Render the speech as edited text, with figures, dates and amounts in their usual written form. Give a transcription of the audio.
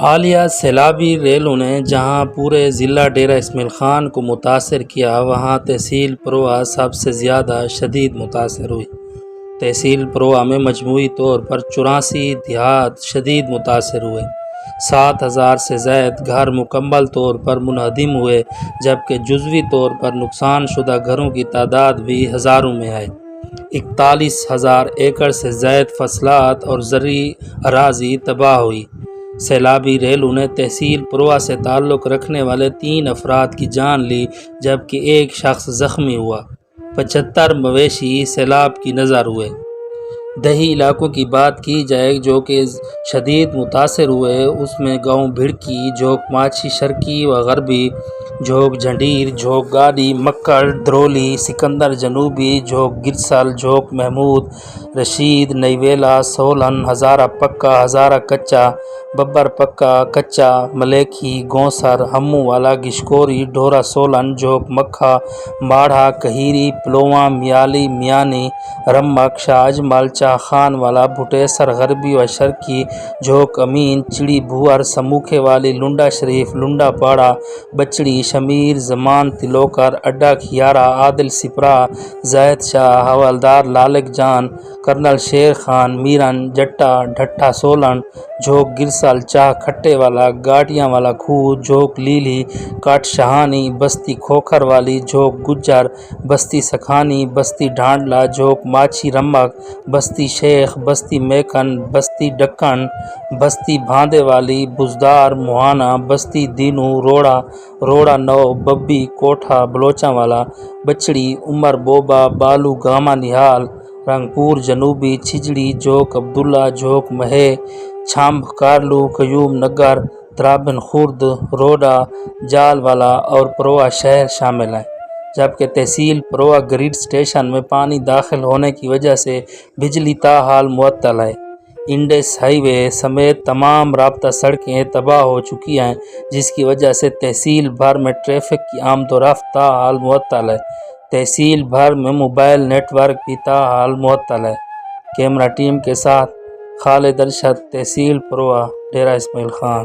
حالیہ سیلابی ریلوں نے جہاں پورے ضلع ڈیرہ اسماعیل خان کو متاثر کیا، وہاں تحصیل پروہ سب سے زیادہ شدید متاثر ہوئی۔ تحصیل پروہ میں مجموعی طور پر 84 دیہات شدید متاثر ہوئے۔ 7000 سے زائد گھر مکمل طور پر منہدم ہوئے، جبکہ جزوی طور پر نقصان شدہ گھروں کی تعداد بھی ہزاروں میں ہے۔ 41,000 ایکڑ سے زائد فصلات اور زرعی اراضی تباہ ہوئی۔ سیلابی ریلوں نے تحصیل پروہ سے تعلق رکھنے والے 3 افراد کی جان لی، جبکہ ایک شخص زخمی ہوا۔ 75 مویشی سیلاب کی نظر ہوئے۔ دیہی علاقوں کی بات کی جائے جو کہ شدید متاثر ہوئے، اس میں گاؤں بھڑکی، جھوک ماچھی شرقی و غربی، جھوک جھنڈیر، جھوک گاڑی، مکڑ، درولی، سکندر جنوبی، جھوک گرسل، جھوک محمود رشید، نئی ویلا، سولن، ہزارہ پکا، ہزارہ کچا، ببر پکا، کچا، ملیکھی، گونسر، ہمو والا، گشکوری، ڈھورا سولن، جھوک مکھا، ماڑھا، کہیری، پلواں، میالی، میانی، رمک، شاہ اجمل، چاہ خان والا، بھٹیسر غربی و شرقی، جھوک امین، چڑی بھور، سموکھے والی، لنڈا شریف، لنڈا پاڑا، بچڑی، شمیر، زمان، تلوکر، اڈا کھیارا، عادل سپرا، زاہد شاہ، حوالدار لالک جان، کرنل شیر خان، میرن، جٹا، ڈھٹا سولن، جھوک گرسل، چاہ کھٹے والا، گاٹیاں والا کھوہ، جھوک لیلی، کاٹ شہانی، بستی کھوکھر والی، جھوک گجر، بستی سکھانی، بستی ڈھانڈلا، جھوک ماچھی رمک، بستی شیخ، بستی میکن، بستی ڈکن، بستی بھاندے والی، بزدار، موہانا، بستی دینو، روڑا نو، ببی، کوٹھا، بلوچاں والا، بچڑی، عمر بوبا، بالو گاما نہال، رنگپور جنوبی، چھجڑی، جھوک عبداللہ، جھوک مہے، چھامب کارلو، قیوم نگر، درابن خورد، روڈا، جال والا اور پروہ شہر شامل ہیں، جبکہ تحصیل پروہ گریڈ سٹیشن میں پانی داخل ہونے کی وجہ سے بجلی تاحال معطل ہے۔ انڈس ہائی وے سمیت تمام رابطہ سڑکیں تباہ ہو چکی ہیں، جس کی وجہ سے تحصیل بھر میں ٹریفک کی آمد و رفت تاحال معطل ہے۔ تحصیل بھر میں موبائل نیٹ ورک بھی تاحال معطل ہے۔ کیمرہ ٹیم کے ساتھ خالد ارشد، تحصیل پروہ، ڈیرہ اسماعیل خان۔